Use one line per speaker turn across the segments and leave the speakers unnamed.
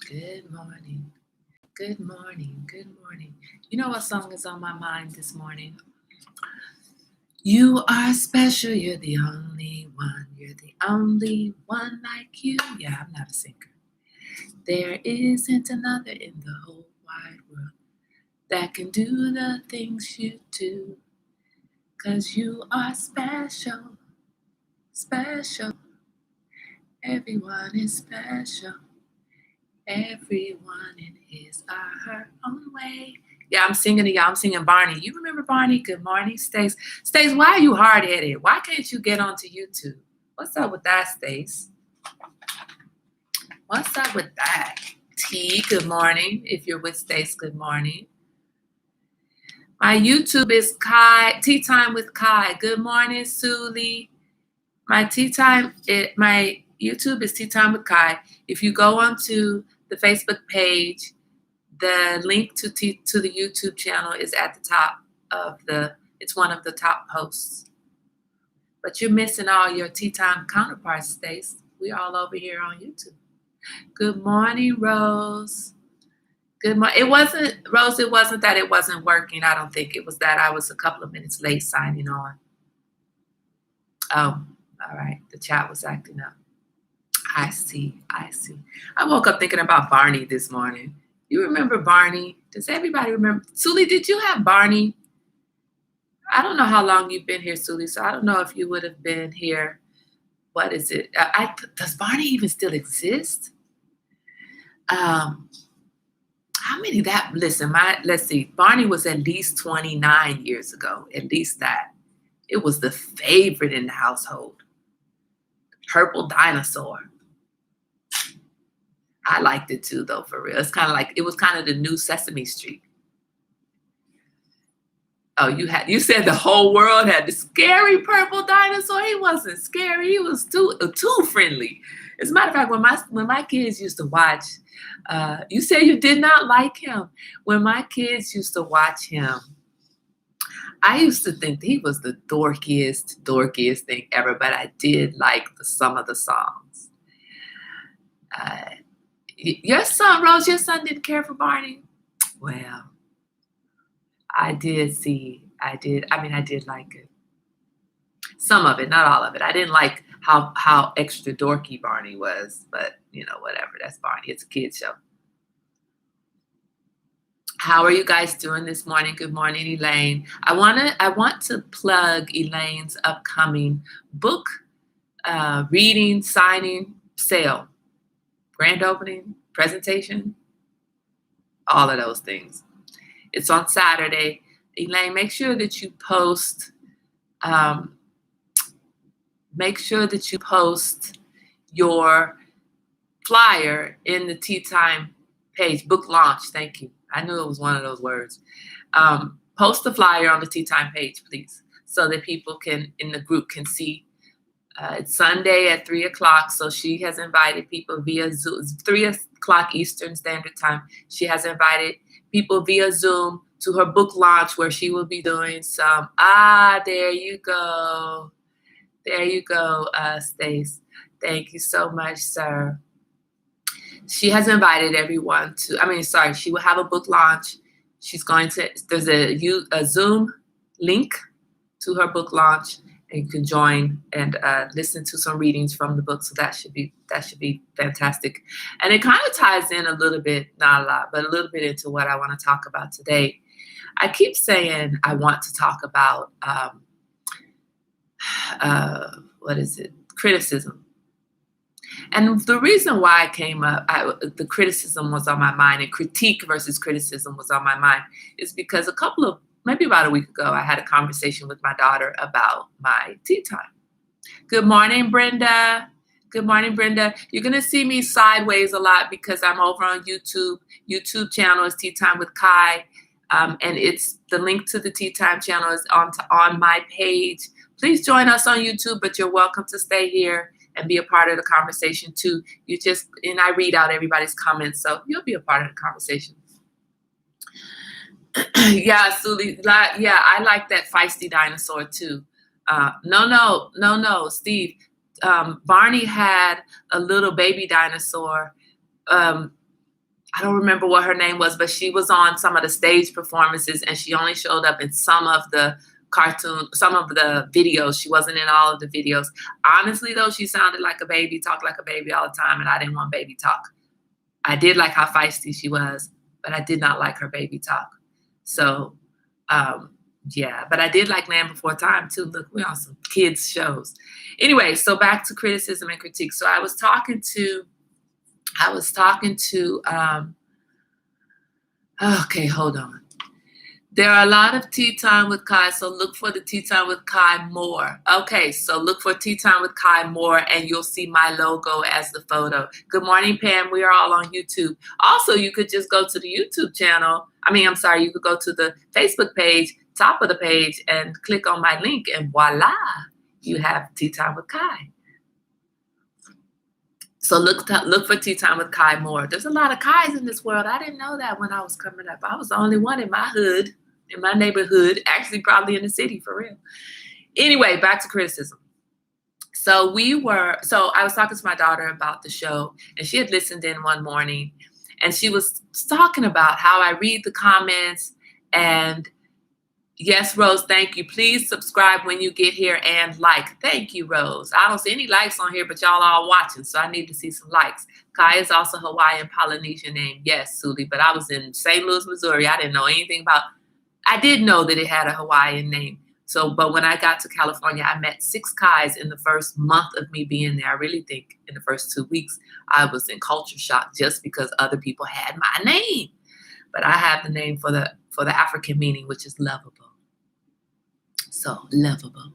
Good morning. Good morning. Good morning. You know what song is on my mind this morning? You are special. You're the only one. You're the only one like you. Yeah, I'm not a singer. There isn't another in the whole wide world that can do the things you do. 'Cause you are special. Special. Everyone is special. Everyone in his or her own way. Yeah, I'm singing to y'all. I'm singing Barney. You remember Barney? Good morning, Stace. Stace, why are you hard-headed? Why can't you get onto YouTube? What's up with that, Stace? What's up with that? T, good morning. If you're with Stace, good morning. My YouTube is Kai, Tea Time with Kai. Good morning, Suli. My YouTube is Tea Time with Kai. If you go onto the Facebook page, the link to the YouTube channel is at the top of it's one of the top posts. But you're missing all your Tea Time counterparts, Stace. We're all over here on YouTube. Good morning, Rose. Good morning. It wasn't, Rose, it wasn't that it wasn't working. I don't think it was that I was a couple of minutes late signing on. Oh, all right. The chat was acting up. I see. I woke up thinking about Barney this morning. You remember Barney? Does everybody remember? Suli, did you have Barney? I don't know how long you've been here, Suli, so I don't know if you would have been here. What is it? Does Barney even still exist? How many that? Listen, let's see. Barney was at least 29 years ago. At least that. It was the favorite in the household. Purple dinosaur. I liked it too, though, for real. It's kind of like, it was kind of the new Sesame Street. Oh, you said the whole world had the scary purple dinosaur. He wasn't scary. He was too friendly. As a matter of fact, when my kids used to watch, you said you did not like him. When my kids used to watch him, I used to think he was the dorkiest thing ever, but I did like some of the songs. Your son, Rose, your son didn't care for Barney? Well, I did like it. Some of it, not all of it. I didn't like how extra dorky Barney was, but whatever. That's Barney. It's a kid's show. How are you guys doing this morning? Good morning, Elaine. I want to plug Elaine's upcoming book reading, signing, sale, grand opening, presentation, all of those things. It's on Saturday. Elaine, make sure that you post. Make sure that you post your flyer in the Tea Time page. Book launch. Thank you. I knew it was one of those words. Post the flyer on the Tea Time page, please, so that people in the group can see. It's Sunday at 3:00. So she has invited people via Zoom, 3:00 Eastern Standard Time. She has invited people via Zoom to her book launch, where she will be doing some, there you go. There you go, Stace. Thank you so much, sir. She has invited everyone she will have a book launch. There's a Zoom link to her book launch, and you can join and listen to some readings from the book. So that should be fantastic. And it kind of ties in a little bit, not a lot, but a little bit into what I want to talk about today. I keep saying I want to talk about criticism. And the reason why I came up, the criticism was on my mind, and critique versus criticism was on my mind, is because maybe about a week ago, I had a conversation with my daughter about my tea time. Good morning, Brenda. Good morning, Brenda. You're going to see me sideways a lot because I'm over on YouTube. YouTube channel is Tea Time with Kai. And it's the link to the Tea Time channel is on my page. Please join us on YouTube, but you're welcome to stay here and be a part of the conversation too. And I read out everybody's comments, so you'll be a part of the conversation. Yeah, Suli, I like that feisty dinosaur too. No, Steve. Barney had a little baby dinosaur I don't remember what her name was, but she was on some of the stage performances, and she only showed up in some of the some of the videos. She wasn't in all of the videos. Honestly, though, she sounded like a baby, talked like a baby all the time, and I didn't want baby talk. I did like how feisty she was, but I did not like her baby talk. So, yeah, but I did like Land Before Time too. Look, we're on some kids shows. Anyway, so back to criticism and critique. So I was talking to, okay, hold on. There are a lot of Tea Time with Kai, so look for the Tea Time with Kai more. Okay, so look for Tea Time with Kai more, and you'll see my logo as the photo. Good morning, Pam. We are all on YouTube. Also, you could just go to the YouTube channel. You could go to the Facebook page, top of the page, and click on my link, and voila, you have Tea Time with Kai. So look for Tea Time with Kai more. There's a lot of Kais in this world. I didn't know that when I was coming up. I was the only one in my hood, in my neighborhood, actually probably in the city for real. Anyway, back to criticism. So I was talking to my daughter about the show, and she had listened in one morning, and she was talking about how I read the comments. And yes, Rose, thank you. Please subscribe when you get here and like. Thank you, Rose. I don't see any likes on here, but y'all all watching, so I need to see some likes. Kai is also Hawaiian Polynesian name. Yes, Suli, but I was in St. Louis, Missouri. I didn't know anything about. I did know that it had a Hawaiian name. So, but when I got to California, I met 6 Kais in the first month of me being there. I really think in the first 2 weeks, I was in culture shock just because other people had my name. But I have the name for the African meaning, which is lovable. So lovable.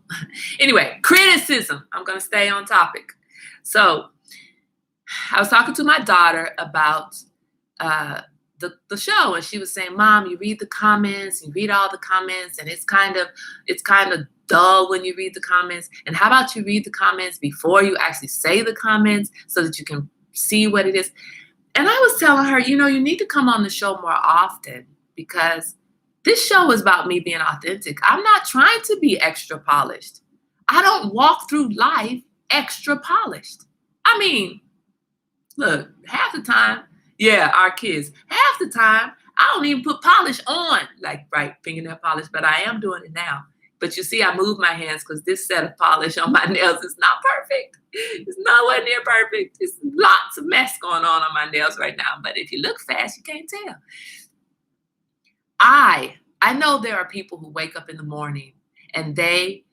Anyway, criticism. I'm going to stay on topic. So I was talking to my daughter about the show, and she was saying, Mom, you read the comments, you read all the comments, and it's kind of dull when you read the comments. And how about you read the comments before you actually say the comments so that you can see what it is? And I was telling her, you need to come on the show more often, because this show is about me being authentic. I'm not trying to be extra polished. I don't walk through life extra polished. I mean, look, half the time, yeah, our kids, half the time, I don't even put polish on, like, right, fingernail polish, but I am doing it now. But you see, I move my hands because this set of polish on my nails is not perfect. It's nowhere near perfect. There's lots of mess going on my nails right now. But if you look fast, you can't tell. I know there are people who wake up in the morning and they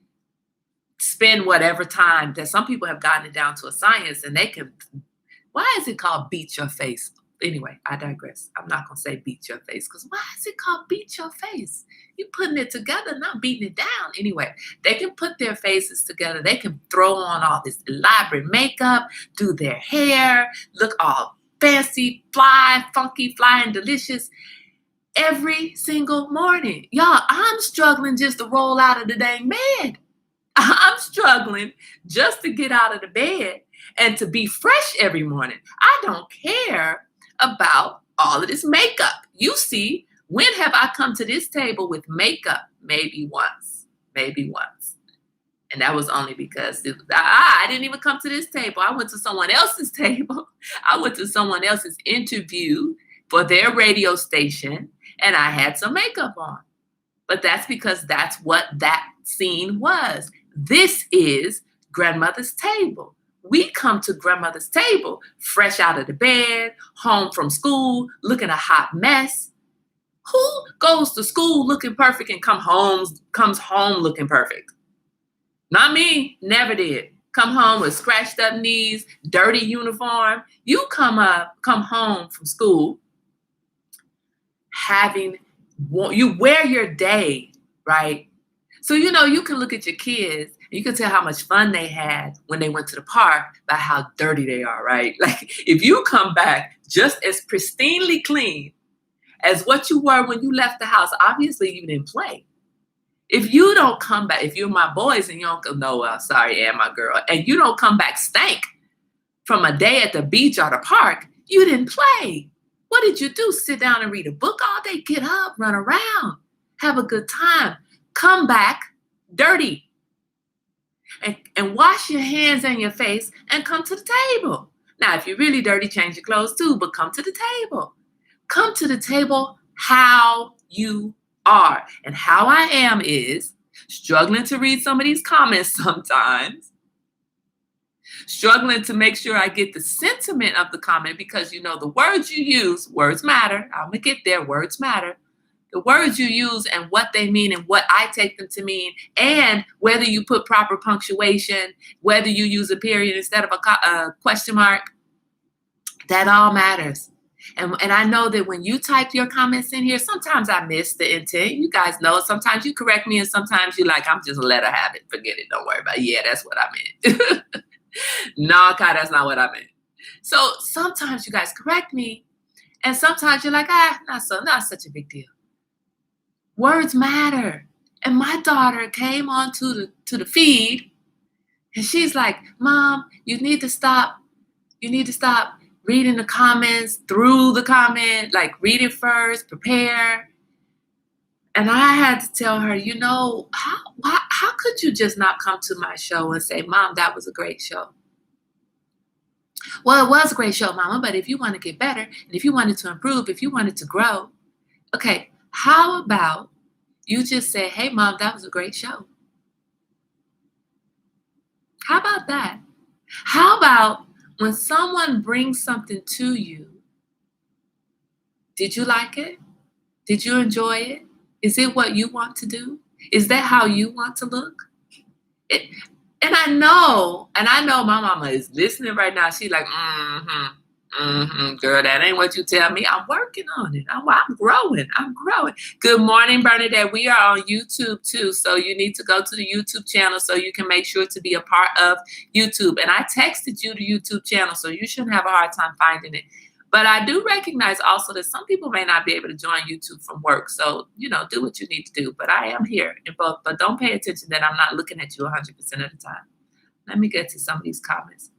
spend whatever time that some people have gotten it down to a science, and they can, why is it called beat your face? Anyway, I digress. I'm not going to say beat your face, because why is it called beat your face? You're putting it together, not beating it down. Anyway, they can put their faces together. They can throw on all this elaborate makeup, do their hair, look all fancy, funky, and delicious every single morning. Y'all, I'm struggling just to roll out of the dang bed. I'm struggling just to get out of the bed and to be fresh every morning. I don't care about all of this makeup. You see, when have I come to this table with makeup? Maybe once. And that was only because I didn't even come to this table. I went to someone else's table. I went to someone else's interview for their radio station, and I had some makeup on. But that's because that's what that scene was. This is grandmother's table. We come to grandmother's table fresh out of the bed, home from school, looking a hot mess. Who goes to school looking perfect and comes home looking perfect? Not me. Never did. Come home with scratched up knees, dirty uniform. You come home from school you wear your day, right? So, you can look at your kids, and you can tell how much fun they had when they went to the park by how dirty they are, right? Like, if you come back just as pristinely clean as what you were when you left the house, obviously you didn't play. If you don't come back, if you're my boys and you don't go, no, well, sorry, and my girl, and you don't come back stank from a day at the beach or the park, you didn't play. What did you do? Sit down and read a book all day? Get up, run around, have a good time. Come back dirty. And wash your hands and your face and come to the table. Now, if you're really dirty, change your clothes too, but come to the table. Come to the table how you are. And how I am is struggling to read some of these comments sometimes, struggling to make sure I get the sentiment of the comment, because you know the words you use, words matter. I'm going to get there, words matter. The words you use and what they mean and what I take them to mean, and whether you put proper punctuation, whether you use a period instead of a question mark, that all matters. And I know that when you type your comments in here, sometimes I miss the intent. You guys know, sometimes you correct me and sometimes you're like, I'm just a let her have it. Forget it. Don't worry about it. Yeah, that's what I meant. No, God, that's not what I meant. So sometimes you guys correct me and sometimes you're like, not such a big deal. Words matter. And my daughter came on to the feed and she's like, Mom, you need to stop. You need to stop reading the comments through the comment, like read it first, prepare. And I had to tell her, you know, how could you just not come to my show and say, Mom, that was a great show? Well, it was a great show, Mama, but if you want to get better, and if you wanted to improve, if you wanted to grow, okay, how about you just say, hey, Mom, that was a great show? How about that? How about when someone brings something to you, did you like it? Did you enjoy it? Is it what you want to do? Is that how you want to look? And I know my mama is listening right now. She's like, girl, that ain't what you tell me. I'm working on it. I'm growing. Good morning, Bernadette. We are on YouTube too. So you need to go to the YouTube channel so you can make sure to be a part of YouTube. And I texted you the YouTube channel, so you shouldn't have a hard time finding it. But I do recognize also that some people may not be able to join YouTube from work. So, you know, do what you need to do. But I am here in both. But don't pay attention that I'm not looking at you 100% of the time. Let me get to some of these comments.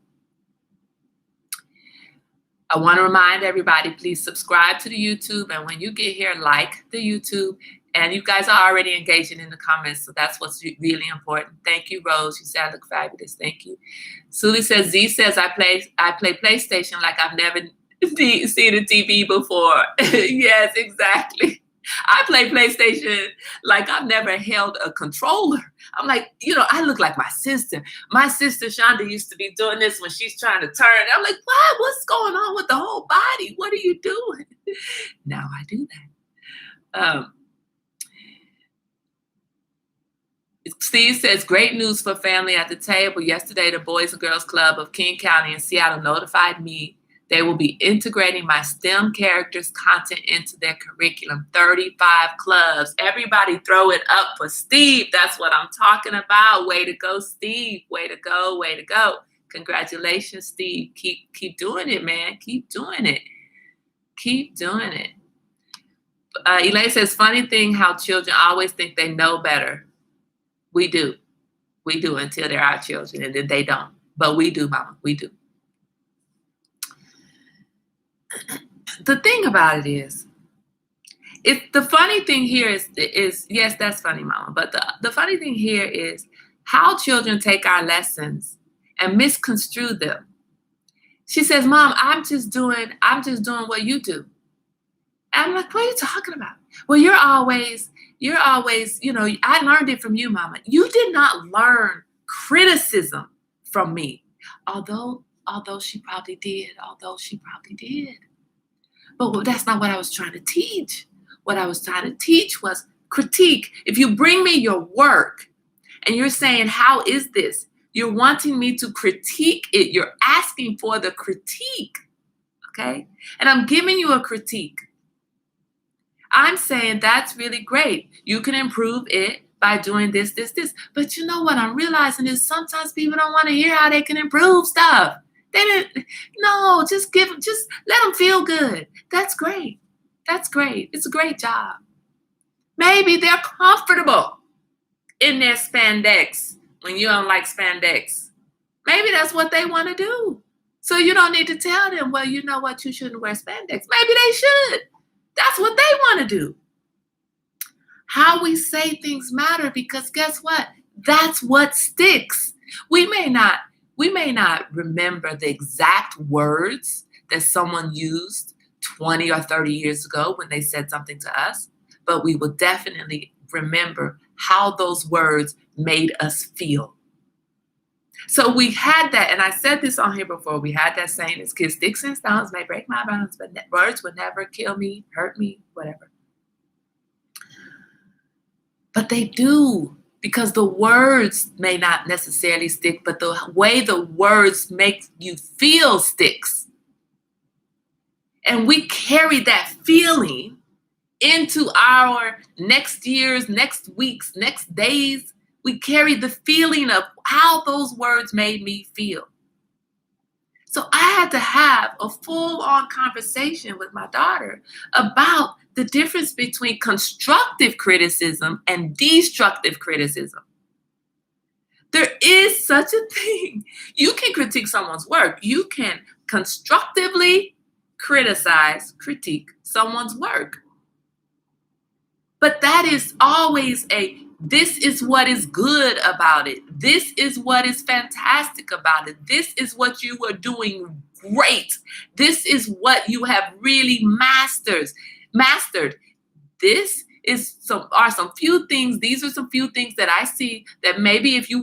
I want to remind everybody, please subscribe to the YouTube. And when you get here, like the YouTube. And you guys are already engaging in the comments. So that's what's really important. Thank you, Rose. You said I look fabulous. Thank you. Suli says, Z says, I play PlayStation like I've never seen a TV before. Yes, exactly. I play PlayStation like I've never held a controller. I'm like, you know, I look like my sister. My sister Shonda used to be doing this when she's trying to turn. I'm like, what? What's going on with the whole body? What are you doing? Now I do that. Steve says, great news for family at the table. Yesterday, the Boys and Girls Club of King County in Seattle notified me they will be integrating my STEM characters content into their curriculum. 35 clubs. Everybody throw it up for Steve. That's what I'm talking about. Way to go, Steve. Way to go. Way to go. Congratulations, Steve. Keep doing it, man. Keep doing it. Keep doing it. Elaine says, funny thing how children always think they know better. We do. We do until they're our children, and then they don't. But we do, Mama. We do. The thing about it is, the funny thing here is yes, that's funny, Mama. But the funny thing here is how children take our lessons and misconstrue them. She says, Mom, I'm just doing what you do. And I'm like, what are you talking about? Well, you're always, you know, I learned it from you, Mama. You did not learn criticism from me. Although she probably did. But that's not what I was trying to teach. What I was trying to teach was critique. If you bring me your work and you're saying, how is this? You're wanting me to critique it. You're asking for the critique. Okay? And I'm giving you a critique. I'm saying that's really great. You can improve it by doing this. But you know what I'm realizing is sometimes people don't want to hear how they can improve stuff. Just let them feel good. That's great. It's a great job. Maybe they're comfortable in their spandex when you don't like spandex. Maybe that's what they want to do. So you don't need to tell them, well, you know what, you shouldn't wear spandex. Maybe they should. That's what they want to do. How we say things matter, because guess what? That's what sticks. We may not remember the exact words that someone used 20 or 30 years ago when they said something to us, but we will definitely remember how those words made us feel. So we had that, and I said this on here before, we had that saying, as kids, sticks and stones may break my bones, but words would never kill me, hurt me, whatever. But they do, because the words may not necessarily stick, but the way the words make you feel sticks. And we carry that feeling into our next years, next weeks, next days. We carry the feeling of how those words made me feel. So I had to have a full-on conversation with my daughter about the difference between constructive criticism and destructive criticism. There is such a thing. You can critique someone's work. You can constructively critique someone's work. But that is always this is what is good about it. This is what is fantastic about it. This is what you are doing great. This is what you have really mastered. This is some few things. These are some few things that I see that maybe if you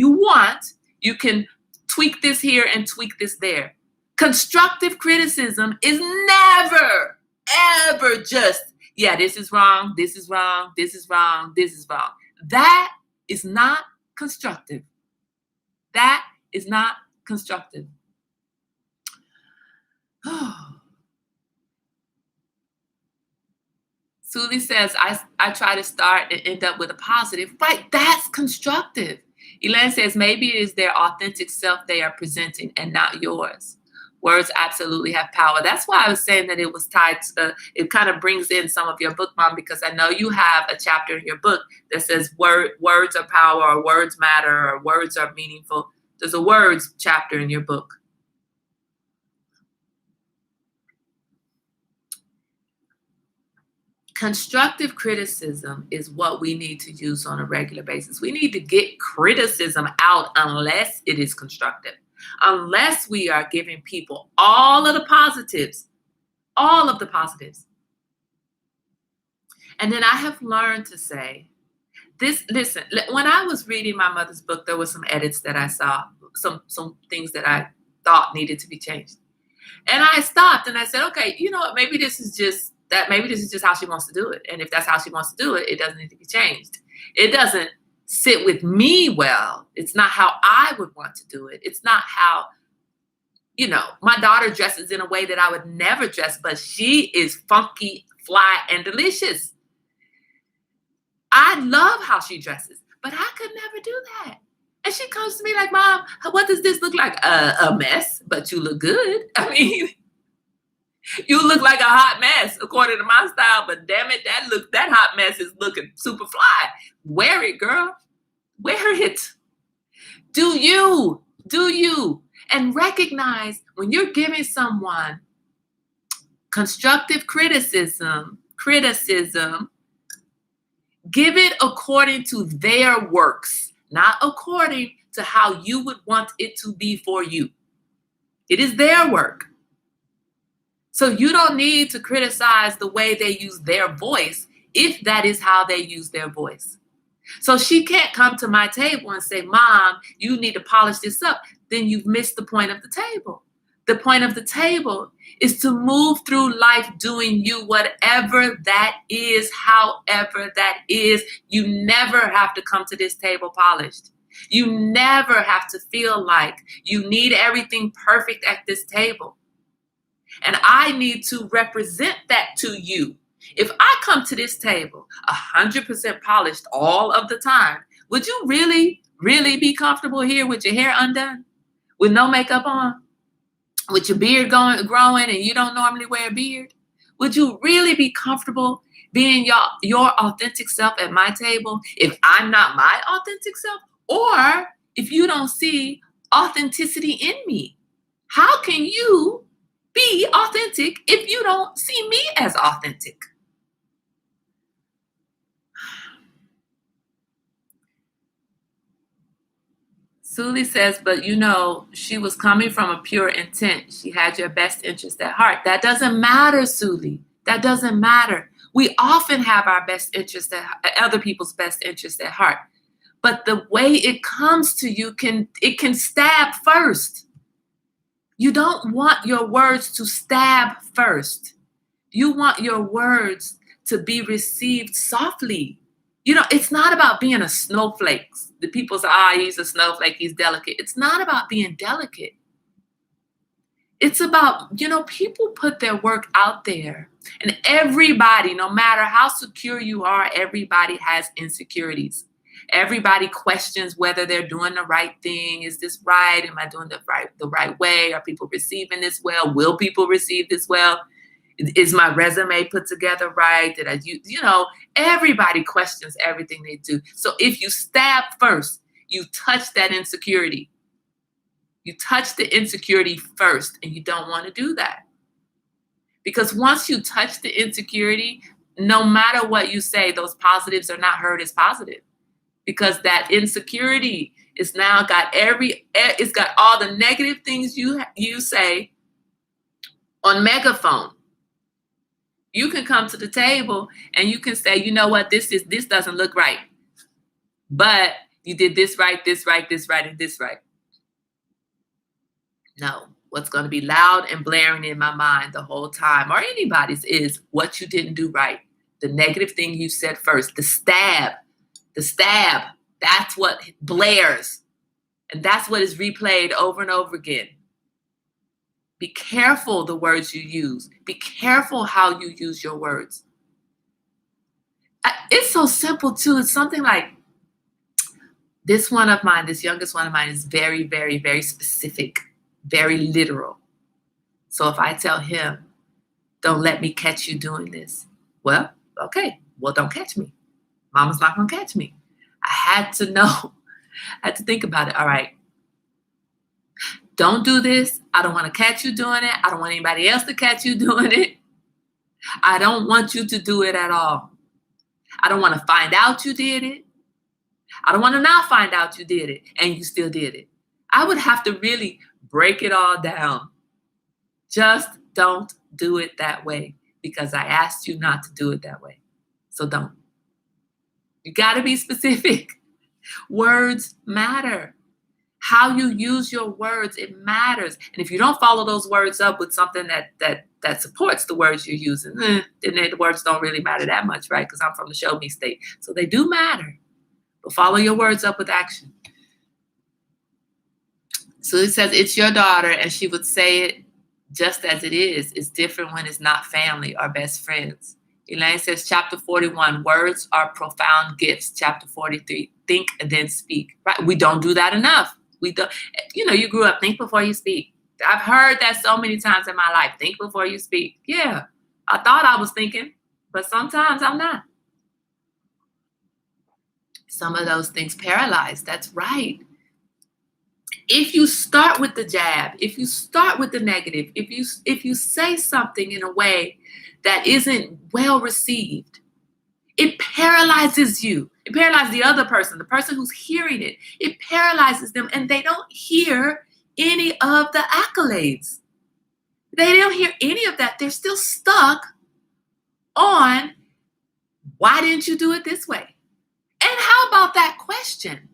want, you can tweak this here and tweak this there. Constructive criticism is never, ever just, yeah, this is wrong, this is wrong, this is wrong, this is wrong. That is not constructive. That is not constructive. Suli says, I try to start and end up with a positive. Right, that's constructive. Elaine says, maybe it is their authentic self they are presenting and not yours. Words absolutely have power. That's why I was saying that it was tied to, it kind of brings in some of your book, Mom, because I know you have a chapter in your book that says words are power, or words matter, or words are meaningful. There's a words chapter in your book. Constructive criticism is what we need to use on a regular basis. We need to get criticism out unless it is constructive. Unless we are giving people all of the positives. And then I have learned to say, listen, when I was reading my mother's book, there were some edits that I saw, some things that I thought needed to be changed. And I stopped and I said, okay, you know what, maybe this is just how she wants to do it. And if that's how she wants to do it, it doesn't need to be changed. It doesn't sit with me well. It's not how I would want to do it. It's not how, my daughter dresses in a way that I would never dress, but she is funky, fly, and delicious. I love how she dresses, but I could never do that. And she comes to me like, Mom, what does this look like? A mess, but you look good. I mean, you look like a hot mess according to my style, but damn it, that hot mess is looking super fly. Wear it, girl. Wear it. Do you. And recognize when you're giving someone constructive criticism, give it according to their works, not according to how you would want it to be for you. It is their work. So you don't need to criticize the way they use their voice if that is how they use their voice. So she can't come to my table and say, Mom, you need to polish this up. Then you've missed the point of the table. The point of the table is to move through life doing you, whatever that is, however that is. You never have to come to this table polished. You never have to feel like you need everything perfect at this table. And I need to represent that to you. If I come to this table 100% polished all of the time, would you really, really be comfortable here with your hair undone, with no makeup on, with your beard growing and you don't normally wear a beard? Would you really be comfortable being your authentic self at my table if I'm not my authentic self? Or if you don't see authenticity in me? How can you be authentic if you don't see me as authentic? Suli says, but she was coming from a pure intent. She had your best interest at heart. That doesn't matter, Suli. That doesn't matter. We often have our best interest at other people's best interest at heart. But the way it comes to you can stab first. You don't want your words to stab first. You want your words to be received softly. It's not about being a snowflake. The people say, he's a snowflake, he's delicate. It's not about being delicate. It's about, people put their work out there. And everybody, no matter how secure you are, everybody has insecurities. Everybody questions whether they're doing the right thing. Is this right? Am I doing the right way? Are people receiving this well? Will people receive this well? Is my resume put together right? Did I everybody questions everything they do. So if you stab first, you touch that insecurity. You touch the insecurity first, and you don't want to do that. Because once you touch the insecurity, no matter what you say, those positives are not heard as positive. Because that insecurity is now it's got all the negative things you say on megaphone. You can come to the table and you can say, you know what, this doesn't look right. But you did this right, this right, this right, and this right. No, what's going to be loud and blaring in my mind the whole time, or anybody's, is what you didn't do right. The negative thing you said first, the stab, that's what blares. And that's what is replayed over and over again. Be careful the words you use. Be careful how you use your words. It's so simple too. It's something like this youngest one of mine is very, very, very specific, very literal. So if I tell him, don't let me catch you doing this. Well, okay. Well, don't catch me. Mama's not going to catch me. I had to know. I had to think about it. All right. Don't do this. I don't want to catch you doing it. I don't want anybody else to catch you doing it. I don't want you to do it at all. I don't want to find out you did it. I don't want to not find out you did it and you still did it. I would have to really break it all down. Just don't do it that way because I asked you not to do it that way. So don't. You got to be specific. Words matter. How you use your words, it matters. And if you don't follow those words up with something that supports the words you're using, then the words don't really matter that much, right? Because I'm from the show me state. So they do matter. But follow your words up with action. So it says, it's your daughter, and she would say it just as it is. It's different when it's not family or best friends. Elaine says, chapter 41, words are profound gifts. Chapter 43, think and then speak. Right? We don't do that enough. We don't. You grew up, think before you speak. I've heard that so many times in my life. Think before you speak. Yeah, I thought I was thinking, but sometimes I'm not. Some of those things paralyze. That's right. If you start with the jab, if you start with the negative, if you say something in a way that isn't well received, it paralyzes you. It paralyzes the other person, the person who's hearing it. It paralyzes them, and they don't hear any of the accolades. They don't hear any of that. They're still stuck on, why didn't you do it this way? And how about that question?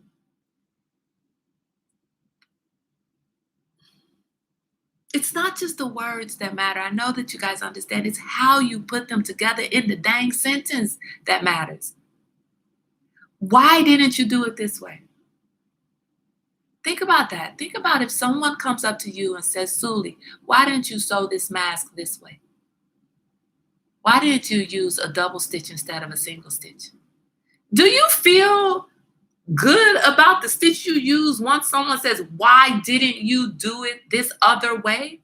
It's not just the words that matter. I know that you guys understand. It's how you put them together in the dang sentence that matters. Why didn't you do it this way? Think about that. Think about if someone comes up to you and says, Suli, why didn't you sew this mask this way? Why didn't you use a double stitch instead of a single stitch? Do you feel good about the stitch you use once someone says, why didn't you do it this other way?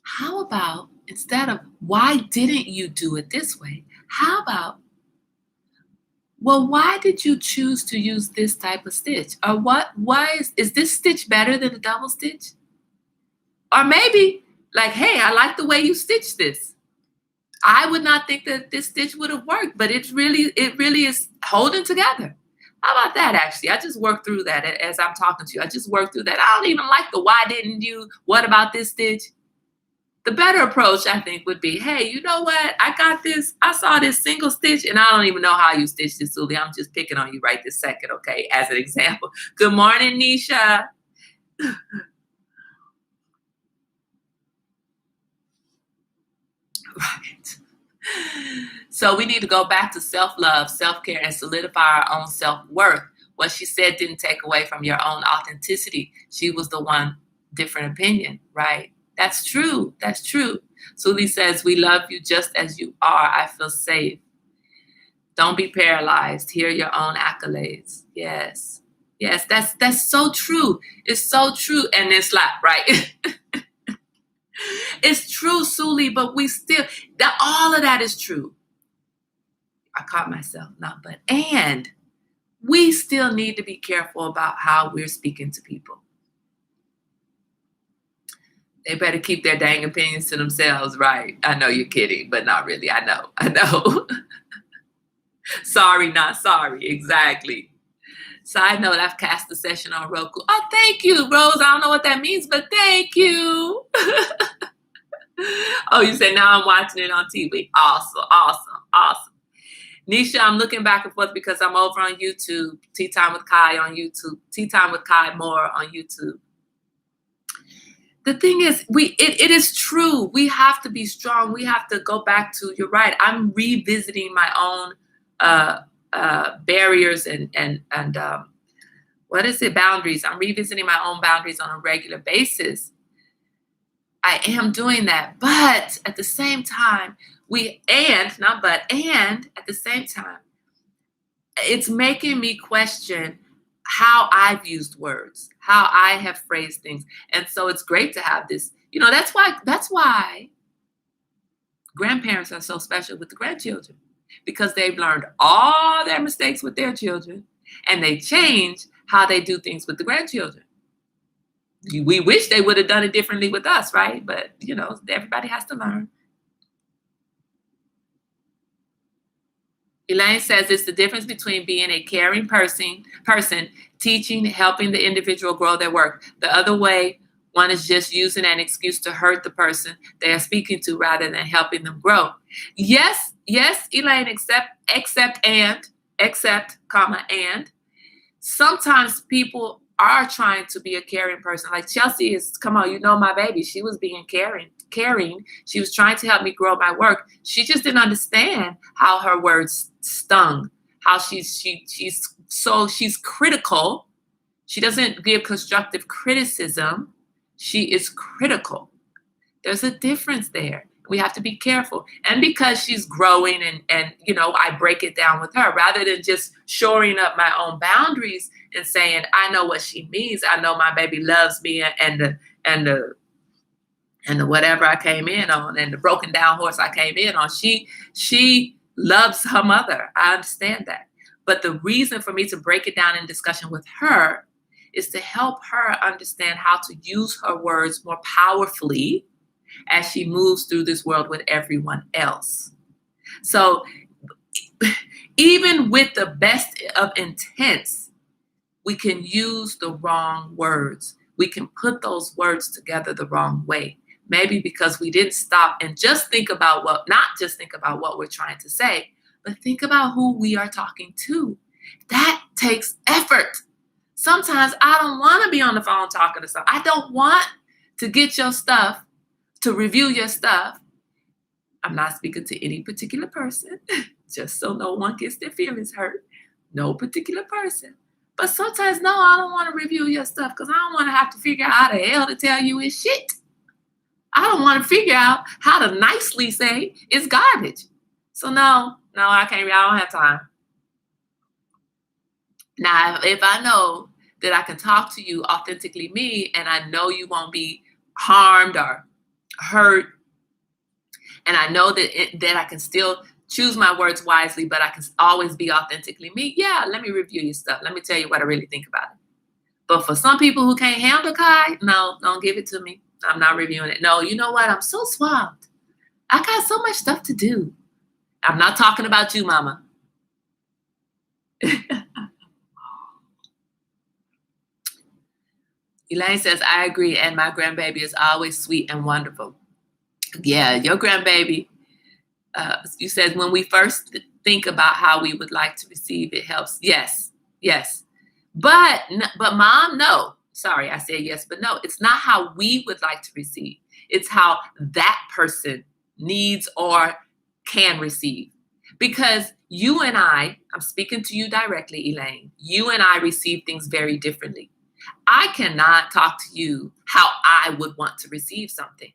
How about, instead of, why didn't you do it this way? How about, well, why did you choose to use this type of stitch? Or why is this stitch better than a double stitch? Or maybe like, hey, I like the way you stitched this. I would not think that this stitch would have worked, but it really is holding together. How about that, actually? I just worked through that as I'm talking to you. I just worked through that. I don't even like the why didn't you? What about this stitch? The better approach, I think, would be, hey, you know what? I got this. I saw this single stitch, and I don't even know how you stitched this, Suli. I'm just picking on you right this second, okay, as an example. Good morning, Nisha. Right. So we need to go back to self-love, self-care, and solidify our own self-worth. What she said didn't take away from your own authenticity. She was the one different opinion, right? That's true. That's true. Suli says, we love you just as you are. I feel safe. Don't be paralyzed. Hear your own accolades. Yes. Yes, that's so true. It's so true. And it's like, right? It's true, Suli, but we still, all of that is true. I caught myself not, but, and we still need to be careful about how we're speaking to people. They better keep their dang opinions to themselves, right? I know you're kidding, but not really. I know. Sorry, not sorry. Exactly. Side note, I've cast the session on Roku. Oh, thank you, Rose. I don't know what that means, but thank you. Oh, you said now I'm watching it on TV. Awesome. Nisha, I'm looking back and forth because I'm over on YouTube. Tea Time with Kai on YouTube. Tea Time with Kai more on YouTube. The thing is, it is true. We have to be strong. We have to go back to, you're right. I'm revisiting my own barriers and what is it? Boundaries. I'm revisiting my own boundaries on a regular basis. I am doing that. But at the same time, at the same time, it's making me question how I've used words, how I have phrased things. And so it's great to have this, that's why grandparents are so special with the grandchildren, because they've learned all their mistakes with their children and they change how they do things with the grandchildren. We wish they would have done it differently with us, right? But, everybody has to learn. Elaine says it's the difference between being a caring person, teaching, helping the individual grow their work. The other way, one is just using an excuse to hurt the person they are speaking to rather than helping them grow. Yes, Elaine, except, and. Sometimes people are trying to be a caring person. Like Chelsea is, come on, my baby. She was being caring. She was trying to help me grow my work. She just didn't understand how her words stung, how she's critical. She doesn't give constructive criticism. She is critical. There's a difference there. We have to be careful. And because she's growing and I break it down with her rather than just shoring up my own boundaries and saying, I know what she means. I know my baby loves me and the whatever I came in on and the broken down horse I came in on. She loves her mother. I understand that. But the reason for me to break it down in discussion with her is to help her understand how to use her words more powerfully as she moves through this world with everyone else. So even with the best of intents, we can use the wrong words. We can put those words together the wrong way. Maybe because we didn't stop and just think about not just think about what we're trying to say, but think about who we are talking to. That takes effort. Sometimes I don't want to be on the phone talking to someone. I don't want to get your stuff, to review your stuff. I'm not speaking to any particular person, just so no one gets their feelings hurt. No particular person. But sometimes, no, I don't want to review your stuff because I don't want to have to figure out how the hell to tell you it's shit. I don't want to figure out how to nicely say it's garbage. So no, I can't. I don't have time. Now, if I know that I can talk to you authentically me, and I know you won't be harmed or hurt, and I know that I can still choose my words wisely, but I can always be authentically me. Yeah, let me review your stuff. Let me tell you what I really think about it. But for some people who can't handle Kai, no, don't give it to me. I'm not reviewing it. No, you know what? I'm so swamped. I got so much stuff to do. I'm not talking about you, mama. Elaine says, I agree. And my grandbaby is always sweet and wonderful. Yeah, your grandbaby, you said when we first think about how we would like to receive, it helps. Yes, yes. But mom, no. Sorry, I said yes, but no. It's not how we would like to receive. It's how that person needs or can receive. Because you and I'm speaking to you directly, Elaine, you and I receive things very differently. I cannot talk to you how I would want to receive something.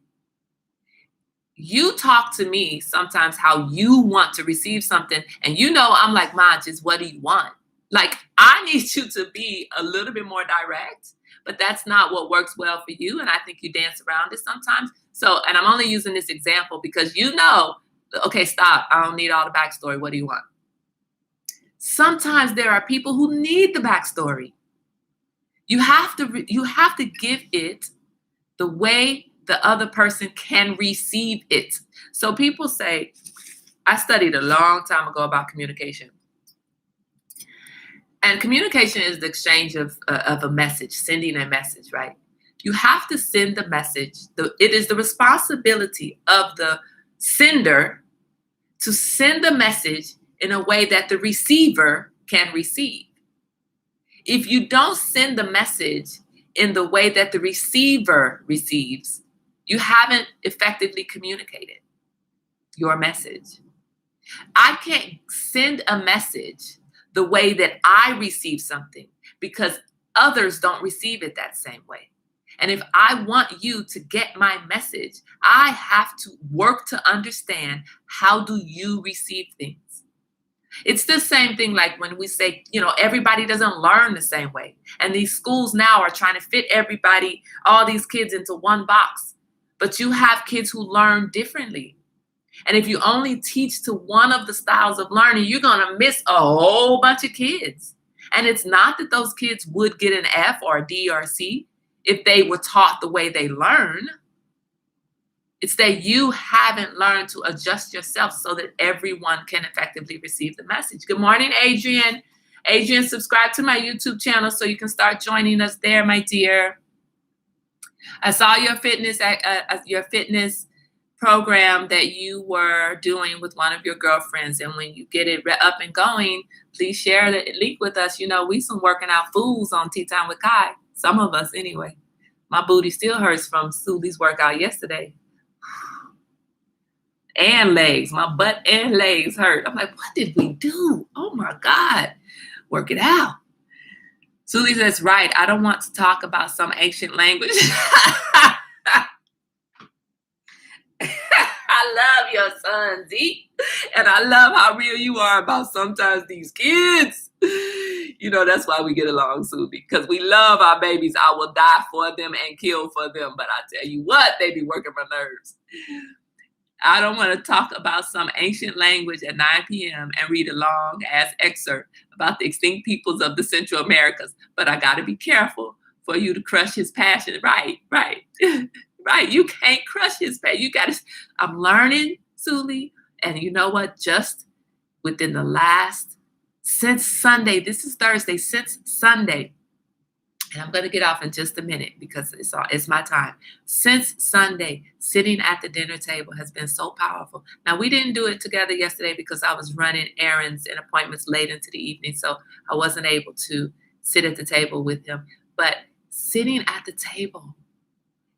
You talk to me sometimes how you want to receive something. And I'm like, Ma, just what do you want? Like, I need you to be a little bit more direct, but that's not what works well for you. And I think you dance around it sometimes. So, and I'm only using this example because okay, stop. I don't need all the backstory. What do you want? Sometimes there are people who need the backstory. You have to give it the way the other person can receive it. So people say, I studied a long time ago about communication. And communication is the exchange of a message, sending a message, right? You have to send the message. It is the responsibility of the sender to send the message in a way that the receiver can receive. If you don't send the message in the way that the receiver receives, you haven't effectively communicated your message. I can't send a message the way that I receive something because others don't receive it that same way. And if I want you to get my message, I have to work to understand how do you receive things. It's the same thing like when we say, everybody doesn't learn the same way. And these schools now are trying to fit everybody, all these kids into one box. But you have kids who learn differently. And if you only teach to one of the styles of learning, you're going to miss a whole bunch of kids. And it's not that those kids would get an F or a D or a C if they were taught the way they learn. It's that you haven't learned to adjust yourself so that everyone can effectively receive the message. Good morning, Adrian. Adrian, subscribe to my YouTube channel so you can start joining us there, my dear. I saw your fitness program that you were doing with one of your girlfriends. And when you get it up and going, please share the link with us. We some working out fools on Tea Time with Kai. Some of us anyway. My booty still hurts from Suli's workout yesterday. And legs, my butt and legs hurt. I'm like, what did we do? Oh my God, work it out. Suli says, right, I don't want to talk about some ancient language. I love your son, Z. And I love how real you are about sometimes these kids. That's why we get along, Suli, because we love our babies. I will die for them and kill for them. But I tell you what, they be working my nerves. I don't want to talk about some ancient language at 9 p.m. and read a long-ass excerpt about the extinct peoples of the Central Americas. But I got to be careful for you to crush his passion. Right. Right. You can't crush his passion. You got to. I'm learning, Suli. And you know what? Just within since Sunday, this is Thursday, since Sunday, and I'm going to get off in just a minute because it's my time. Since Sunday, sitting at the dinner table has been so powerful. Now, we didn't do it together yesterday because I was running errands and appointments late into the evening, so I wasn't able to sit at the table with him. But sitting at the table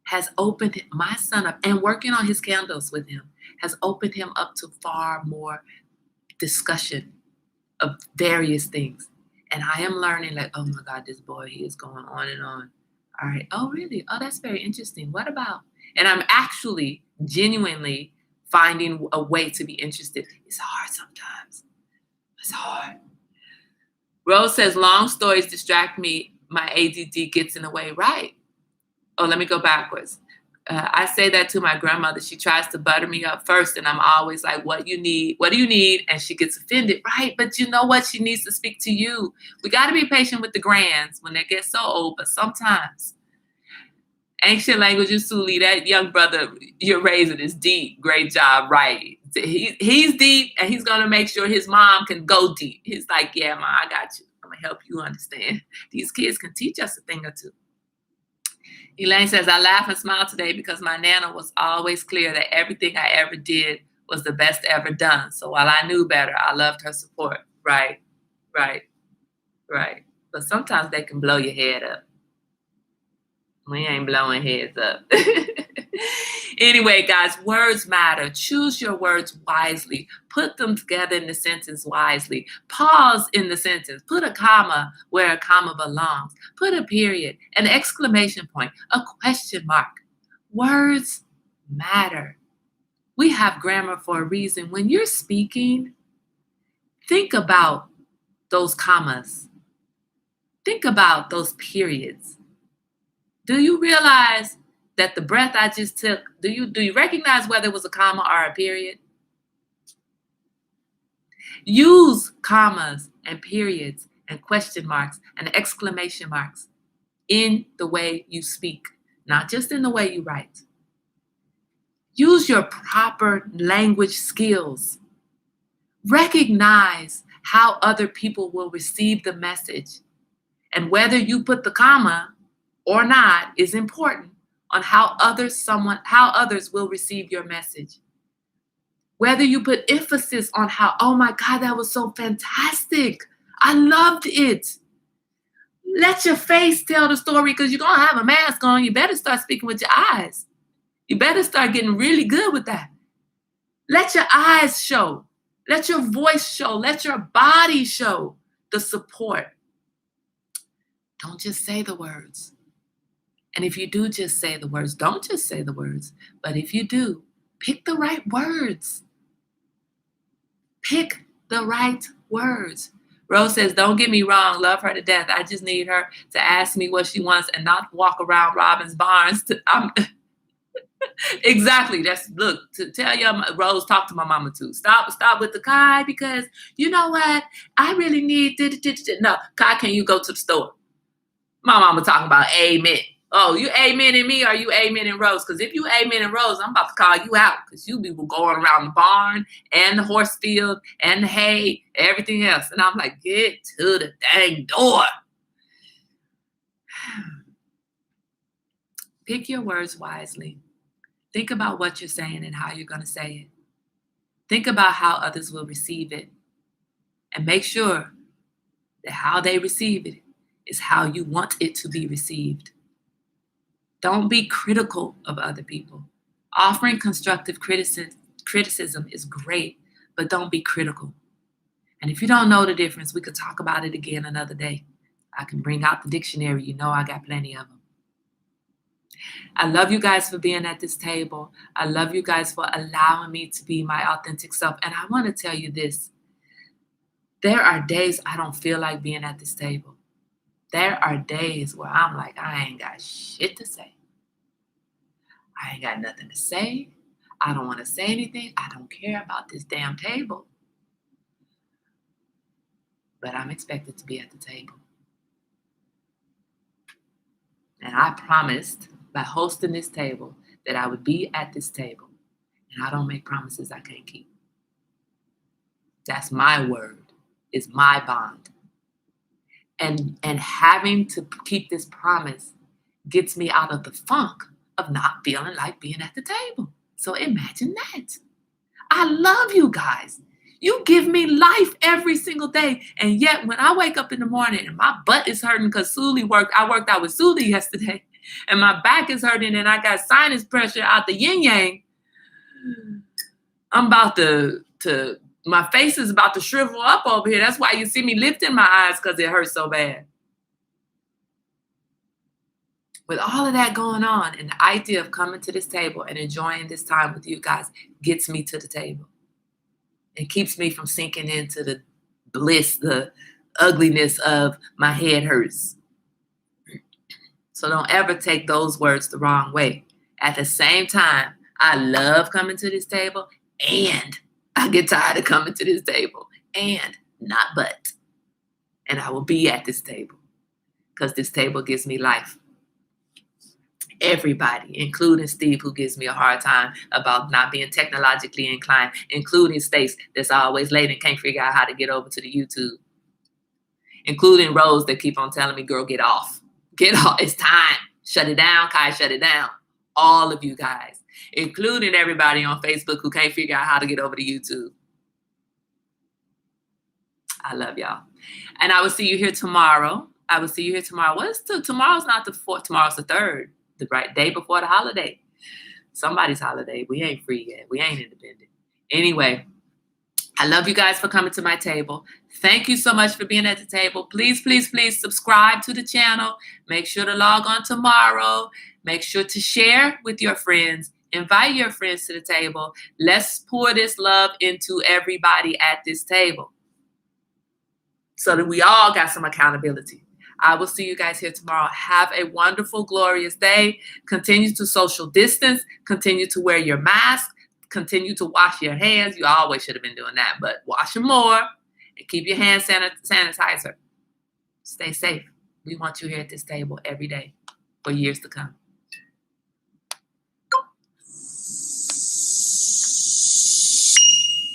has opened my son up, and working on his candles with him has opened him up to far more discussion of various things. And I am learning like, oh my God, this boy, he is going on and on. All right. Oh, really? Oh, that's very interesting. What about? And I'm actually genuinely finding a way to be interested. It's hard sometimes. It's hard. Rose says, long stories distract me. My ADD gets in the way. Right. Oh, let me go backwards. I say that to my grandmother. She tries to butter me up first, and I'm always like, what do you need? And she gets offended, right? But you know what? She needs to speak to you. We got to be patient with the grands when they get so old, but sometimes. Ancient languages, Suli, that young brother you're raising is deep. Great job, right? He's deep, and he's going to make sure his mom can go deep. He's like, yeah, Ma, I got you. I'm going to help you understand. These kids can teach us a thing or two. Elaine says, I laugh and smile today because my Nana was always clear that everything I ever did was the best ever done. So while I knew better, I loved her support. Right, right, right. But sometimes they can blow your head up. We ain't blowing heads up. Anyway, guys, words matter. Choose your words wisely. Put them together in the sentence wisely. Pause in the sentence. Put a comma where a comma belongs. Put a period, an exclamation point, a question mark. Words matter. We have grammar for a reason. When you're speaking, think about those commas. Think about those periods. Do you realize that the breath I just took, do you recognize whether it was a comma or a period? Use commas and periods and question marks and exclamation marks in the way you speak, not just in the way you write. Use your proper language skills. Recognize how other people will receive the message. And whether you put the comma or not is important on how others will receive your message. Whether you put emphasis on how, oh my God, that was so fantastic. I loved it. Let your face tell the story because you're going to have a mask on. You better start speaking with your eyes. You better start getting really good with that. Let your eyes show. Let your voice show. Let your body show the support. Don't just say the words. And if you do just say the words, don't just say the words. But if you do, pick the right words. Pick the right words. Rose says, don't get me wrong, love her to death. I just need her to ask me what she wants and not walk around Robin's Barnes. Exactly. Look, to tell you, Rose, talk to my mama too. Stop with the Kai because you know what? I really need, no, Kai, can you go to the store? My mama talking about amen. Oh, you amening me or you amening Rose? Because if you amening Rose, I'm about to call you out because you be going around the barn and the horse field and the hay, everything else. And I'm like, get to the dang door. Pick your words wisely. Think about what you're saying and how you're going to say it. Think about how others will receive it. And make sure that how they receive it is how you want it to be received. Don't be critical of other people. Offering constructive criticism is great, but don't be critical. And if you don't know the difference, we could talk about it again another day. I can bring out the dictionary. You know I got plenty of them. I love you guys for being at this table. I love you guys for allowing me to be my authentic self. And I want to tell you this. There are days I don't feel like being at this table. There are days where I'm like, I ain't got shit to say. I ain't got nothing to say. I don't want to say anything. I don't care about this damn table. But I'm expected to be at the table. And I promised by hosting this table that I would be at this table. And I don't make promises I can't keep. That's my word. It's my bond. And having to keep this promise gets me out of the funk of not feeling like being at the table. So imagine that. I love you guys. You give me life every single day. And yet when I wake up in the morning and my butt is hurting because I worked out with Suli yesterday, and my back is hurting and I got sinus pressure out the yin yang, I'm about to my face is about to shrivel up over here. That's why you see me lifting my eyes because it hurts so bad. With all of that going on, and the idea of coming to this table and enjoying this time with you guys gets me to the table. It keeps me from sinking into the bliss, the ugliness of my head hurts. So don't ever take those words the wrong way. At the same time, I love coming to this table and I get tired of coming to this table and not but. And I will be at this table because this table gives me life. Everybody, including Steve, who gives me a hard time about not being technologically inclined, including Stace, that's always late and can't figure out how to get over to the YouTube, including Rose that keep on telling me, girl, get off. Get off. It's time. Shut it down, Kai, shut it down. All of you guys, including everybody on Facebook who can't figure out how to get over to YouTube. I love y'all. And I will see you here tomorrow. Tomorrow's not the 4th. Tomorrow's the 3rd, the right day before the holiday. Somebody's holiday. We ain't free yet. We ain't independent. Anyway, I love you guys for coming to my table. Thank you so much for being at the table. Please, please, please subscribe to the channel. Make sure to log on tomorrow. Make sure to share with your friends. Invite your friends to the table. Let's pour this love into everybody at this table so that we all got some accountability. I will see you guys here tomorrow. Have a wonderful, glorious day. Continue to social distance. Continue to wear your mask. Continue to wash your hands. You always should have been doing that, but wash them more and keep your hand sanitizer. Stay safe. We want you here at this table every day for years to come.